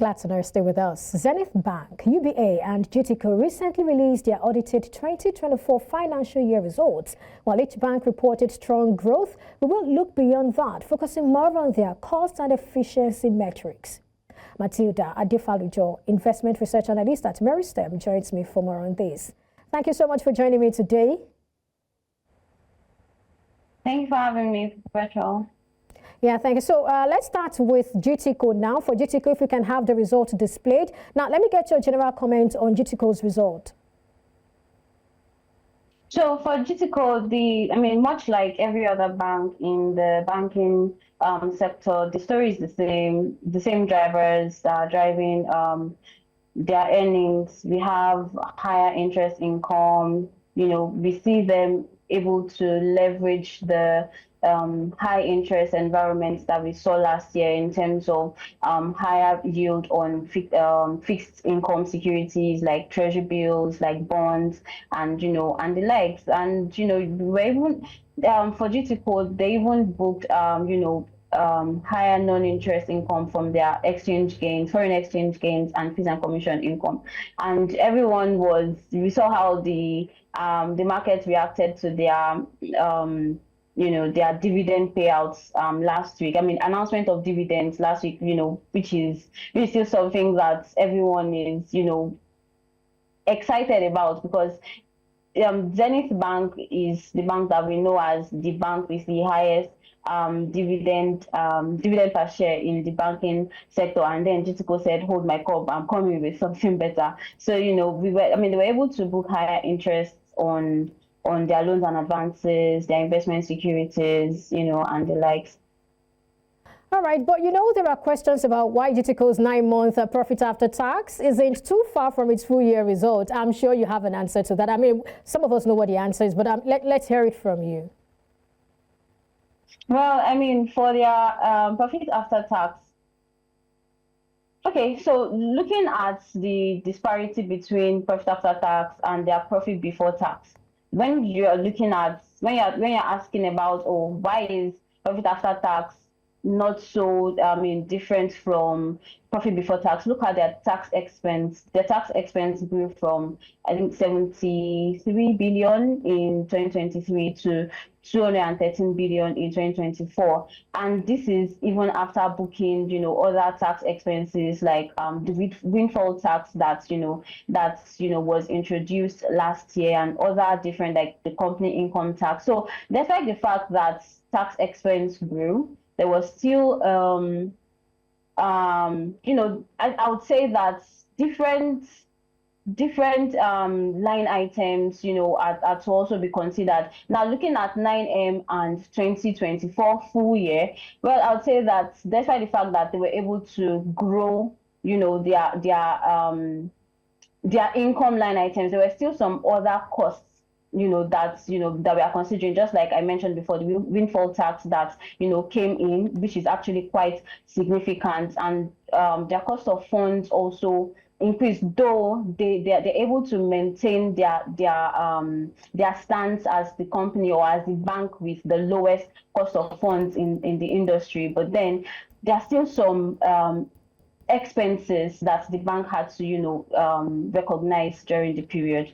Glad to know you're still with us. Zenith Bank, UBA and GTCO recently released their audited 2024 financial year results. While each bank reported strong growth, we will look beyond that, focusing more on their cost and efficiency metrics. Matilda Adefalujo, Investment Research Analyst at Meristem, joins me for more on this. Thank you so much for joining me today. Thank you for having me, Rachel. Yeah, thank you. So let's start with GTCO now. For GTCO, if we can have the result displayed. Now, let me get your general comment on GTCO's result. So for GTCO, much like every other bank in the banking sector, the story is the same drivers that are driving their earnings. We have higher interest income. We see them able to leverage the high interest environments that we saw last year in terms of higher yield on fixed income securities like treasury bills, like bonds, and and the likes. And we're even for GTCO, they even booked higher non-interest income from their exchange gains, foreign exchange gains, and fees and commission income. And we saw how the market reacted to their their dividend payouts last week. Announcement of dividends last week, which is still something that everyone is, excited about, because Zenith Bank is the bank that we know as the bank with the highest dividend per share in the banking sector. And then GTCO said, hold my cup, I'm coming with something better. So, they were able to book higher interest on their loans and advances, their investment securities, and the likes. All right, but there are questions about why GTCO's 9-month profit after tax isn't too far from its full-year result. I'm sure you have an answer to that. Some of us know what the answer is, but let's hear it from you. Well, for their profit after tax, okay, so looking at the disparity between profit after tax and their profit before tax, when you're asking about, why is profit after tax not so different from profit before tax, look at their tax expense. Their tax expense grew from, I think, 73 billion in 2023 to 213 billion in 2024. And this is even after booking, other tax expenses like the windfall tax that was introduced last year, and other different, like the company income tax. So despite the fact that tax expense grew, there was still I would say that different line items, are to also be considered. Now, looking at 9M and 2024 full year, well, I would say that despite the fact that they were able to grow, their income line items, there were still some other costs, that we are considering, just like I mentioned before, the windfall tax that came in, which is actually quite significant, and their cost of funds also increased, though they're able to maintain their stance as the company or as the bank with the lowest cost of funds in the industry. But then there are still some expenses that the bank had to recognize during the period.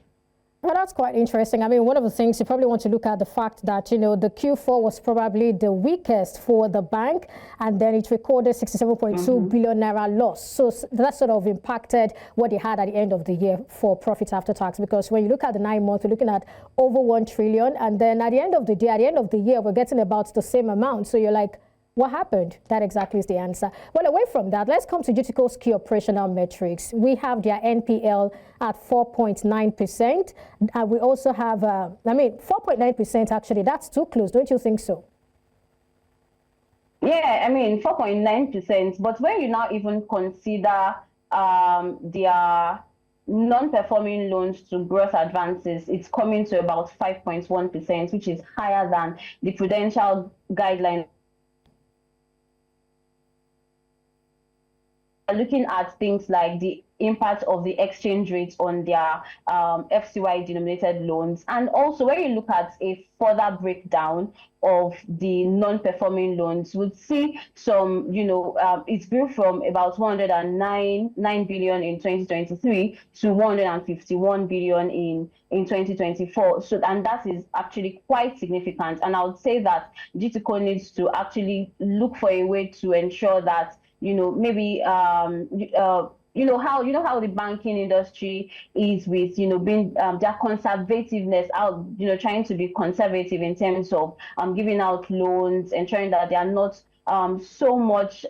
Well, that's quite interesting. One of the things you probably want to look at the fact that, the Q4 was probably the weakest for the bank, and then it recorded 67.2 billion naira loss. So that sort of impacted what they had at the end of the year for profit after tax, because when you look at the 9 months, you're looking at over 1 trillion. And then at the end of the day, at the end of the year, we're getting about the same amount. So you're like, what happened? That exactly is the answer. Well, away from that, let's come to GTCO's key operational metrics. We have their NPL at 4.9%. We also have, 4.9% actually, that's too close. Don't you think so? Yeah, 4.9%. But when you now even consider their non-performing loans to gross advances, it's coming to about 5.1%, which is higher than the prudential guideline looking at things like the impact of the exchange rates on their FCY denominated loans. And also when you look at a further breakdown of the non-performing loans, would see some, it grew from about 109 billion in 2023 to 151 billion in 2024. So, and that is actually quite significant. And I would say that GTCO needs to actually look for a way to ensure that, maybe how the banking industry is with being their conservativeness out, trying to be conservative in terms of giving out loans, ensuring that they are not so much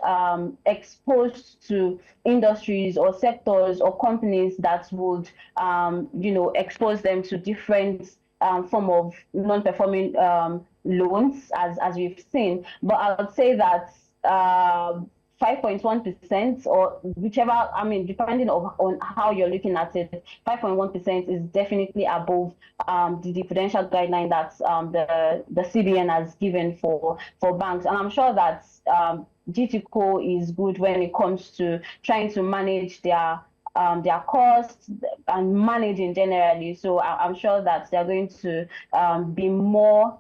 exposed to industries or sectors or companies that would expose them to different form of non-performing loans, as we've seen. But I would say that 5.1%, or whichever, depending on how you're looking at it, 5.1% is definitely above the prudential guideline that the CBN has given for banks. And I'm sure that GTCO is good when it comes to trying to manage their costs and managing generally. So I'm sure that they're going to be more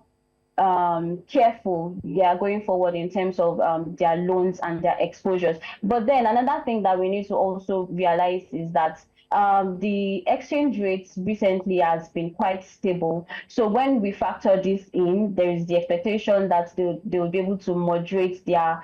careful going forward in terms of their loans and their exposures. But then another thing that we need to also realize is that the exchange rates recently has been quite stable. So when we factor this in, there is the expectation that they will be able to moderate their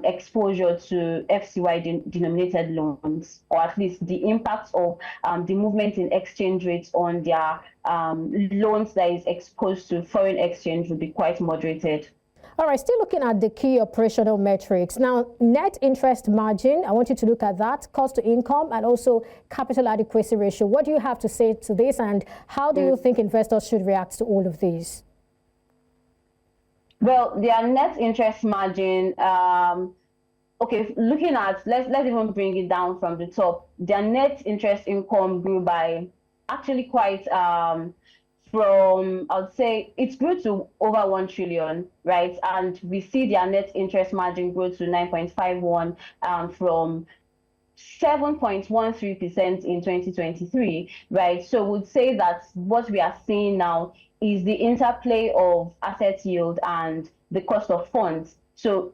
exposure to FCY denominated loans, or at least the impact of the movement in exchange rates on their loans that is exposed to foreign exchange will be quite moderated. All right, still looking at the key operational metrics. Now, net interest margin, I want you to look at that, cost to income, and also capital adequacy ratio. What do you have to say to this, and how do you think investors should react to all of these? Well, their net interest margin, okay, looking at, let's even bring it down from the top. Their net interest income grew by actually quite from, I would say, it grew to over 1 trillion, right? And we see their net interest margin grow to 9.51 from 7.13% in 2023, right? So we'd say that what we are seeing now is the interplay of asset yield and the cost of funds. So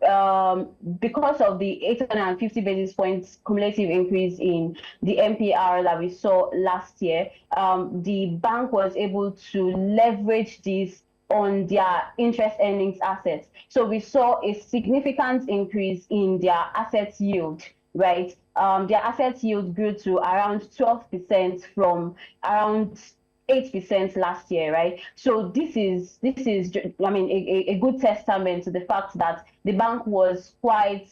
because of the 850 basis points cumulative increase in the MPR that we saw last year, the bank was able to leverage this on their interest earnings assets. So we saw a significant increase in their asset yield, right? Their asset yield grew to around 12% from around 8% last year, right? So this is a good testament to the fact that the bank was quite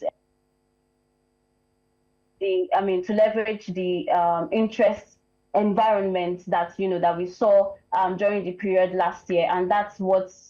to leverage the interest environment that that we saw during the period last year, and that's what's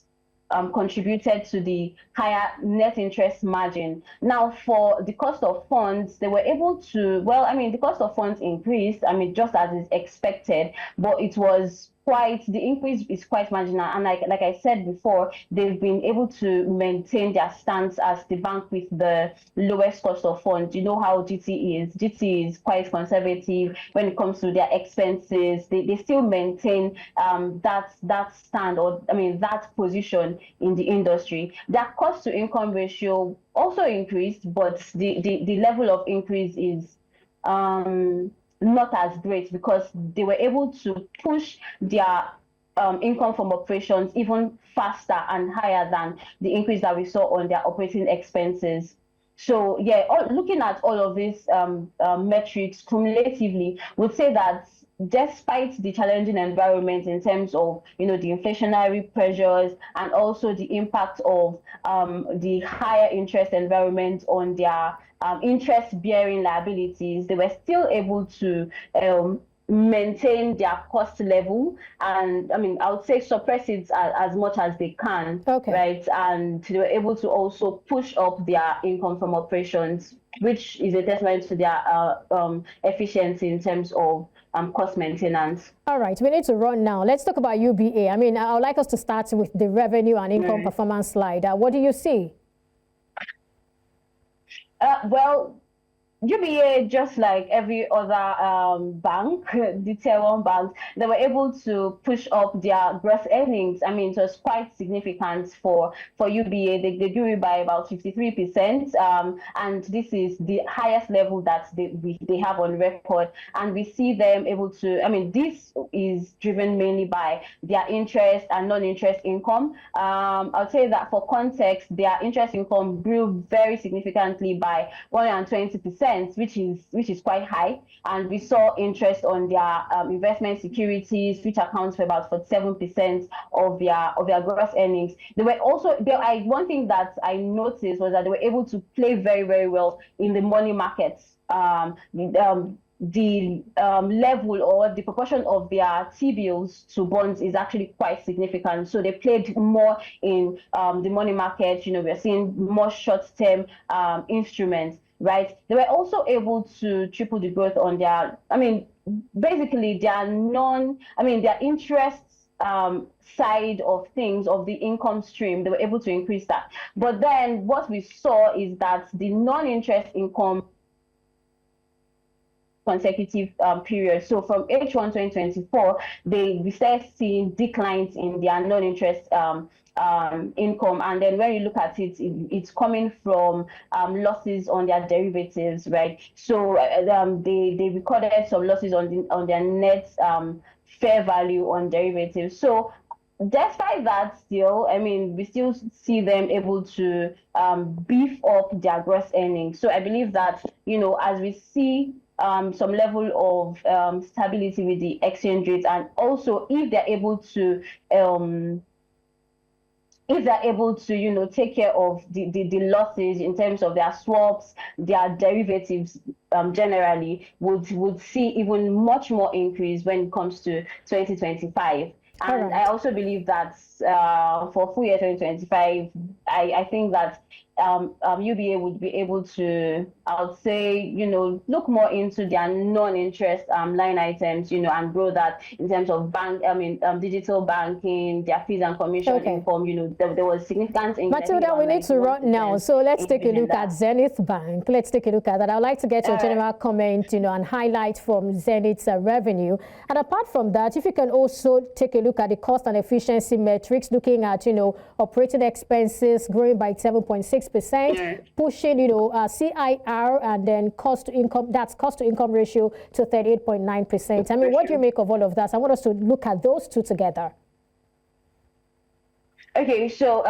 contributed to the higher net interest margin. Now, for the cost of funds, they were able to, the cost of funds increased, just as is expected, but it was the increase is quite marginal. And like I said before, they've been able to maintain their stance as the bank with the lowest cost of funds. You know how GT is. GT is quite conservative when it comes to their expenses. They still maintain that stand, or that position in the industry. Their cost to income ratio also increased, but the level of increase is not as great, because they were able to push their income from operations even faster and higher than the increase that we saw on their operating expenses. So yeah, looking at all of these metrics cumulatively, would say that despite the challenging environment in terms of the inflationary pressures and also the impact of the higher interest environment on their interest-bearing liabilities, they were still able to maintain their cost level, and I would say suppress it as much as they can, right? And they were able to also push up their income from operations, which is a testament to their efficiency in terms of cost maintenance. All right, we need to run now. Let's talk about UBA. I would like us to start with the revenue and income performance slide. What do you see? Well, UBA, just like every other bank, the tier one banks, they were able to push up their gross earnings. I mean, it was quite significant for UBA. They grew it by about 53%, and this is the highest level that they have on record. And we see them able to. I mean, this is driven mainly by their interest and non-interest income. I'll say that for context, their interest income grew very significantly by 120%, which is quite high. And we saw interest on their investment securities, which accounts for about 47% of their gross earnings. They were also one thing that I noticed was that they were able to play very, very well in the money markets. The level or the proportion of their T-bills to bonds is actually quite significant. So they played more in the money market. You know, we're seeing more short-term instruments, right? They were also able to triple the growth on their, I mean, basically their interests side of things, of the income stream. They were able to increase that. But then what we saw is that the non-interest income consecutive period. So from H1 2024, we started seeing declines in their non-interest income. And then when you look at it, it's coming from losses on their derivatives, right? So they recorded some losses on their net fair value on derivatives. So despite that, still, I mean, we still see them able to beef up their gross earnings. So I believe that, you know, as we see some level of stability with the exchange rates, and also if they're able to you know, take care of the losses in terms of their swaps, their derivatives generally, would see even much more increase when it comes to 2025. And right. I also believe that for full year 2025, I think that UBA would be able to, I would say, you know, look more into their non-interest line items, you know, and grow that in terms of digital banking, their fees and commission income. You know, there was significant increase. Matilda, we need to run now, so let's take a look at Zenith Bank. Let's take a look at that. I'd like to get your general comment, you know, and highlight from Zenith's revenue. And apart from that, if you can also take a look at the cost and efficiency metrics, looking at, you know, operating expenses growing by 7.6%, pushing, you know, CIR and then cost to income, that's cost to income ratio to 38.9%. I mean, what do you make of all of that? I want us to look at those two together. Okay, so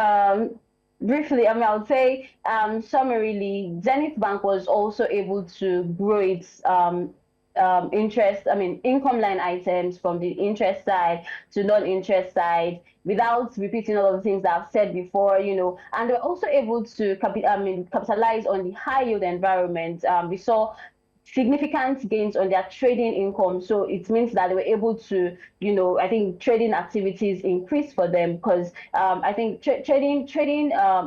briefly, I mean, I would say summarily, Zenith Bank was also able to grow its income line items from the interest side to non-interest side without repeating all of the things that I've said before, you know, and they're also able to capitalize on the high yield environment. We saw significant gains on their trading income. So it means that they were able to, you know, I think trading activities increased for them, because I think trading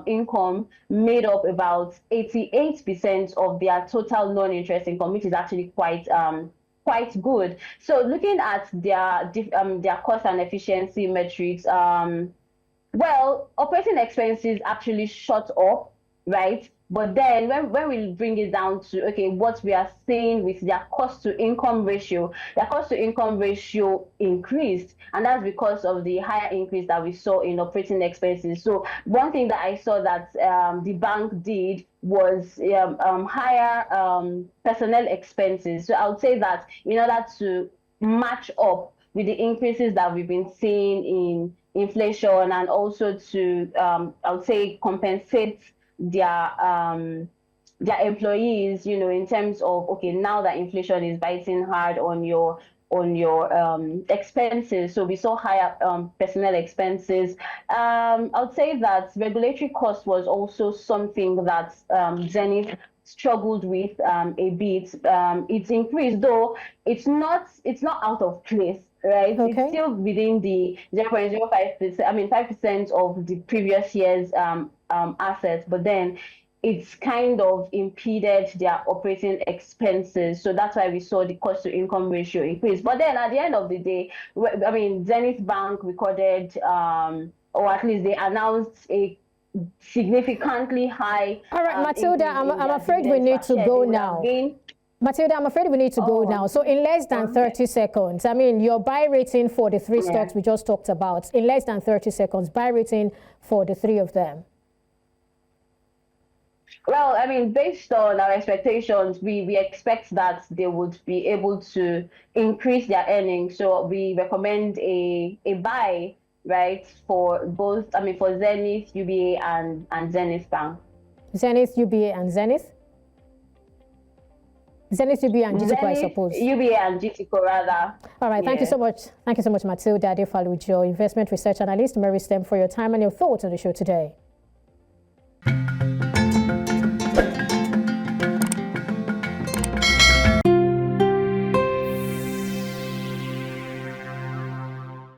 income made up about 88% of their total non-interest income, which is actually quite good. So looking at their cost and efficiency metrics, well, operating expenses actually shot up, right? But then when we bring it down to, okay, what we are seeing with their cost to income ratio increased, and that's because of the higher increase that we saw in operating expenses. So one thing that I saw that the bank did was higher personnel expenses. So I would say that in order to match up with the increases that we've been seeing in inflation, and also to I would say compensate their employees, you know, in terms of, okay, now that inflation is biting hard on your expenses. So we saw higher personnel expenses. I would say that regulatory cost was also something that Zenith struggled with a bit. It's increased, though it's not out of place, right? Okay. It's still within the 0.05%, I mean 5% of the previous year's assets, but then it's kind of impeded their operating expenses. So that's why we saw the cost to income ratio increase. But then at the end of the day, I mean, Zenith Bank recorded, or at least they announced a significantly high. All right, Matilda, I'm afraid we need to go now. Matilda, I'm afraid we need to go now. So in less than 30 seconds, I mean, your buy rating for the three stocks we just talked about, in less than 30 seconds, buy rating for the three of them. Well, I mean, based on our expectations, we expect that they would be able to increase their earnings. So we recommend a buy, right, for both, I mean, for Zenith, UBA, and Zenith Bank. Zenith, UBA, and Zenith? Zenith, UBA, and GTCO, I suppose. UBA and GTCO, rather. All right, thank you so much. Thank you so much, Matilda Adefalujo, Investment Research Analyst, Meristem, for your time and your thoughts on the show today.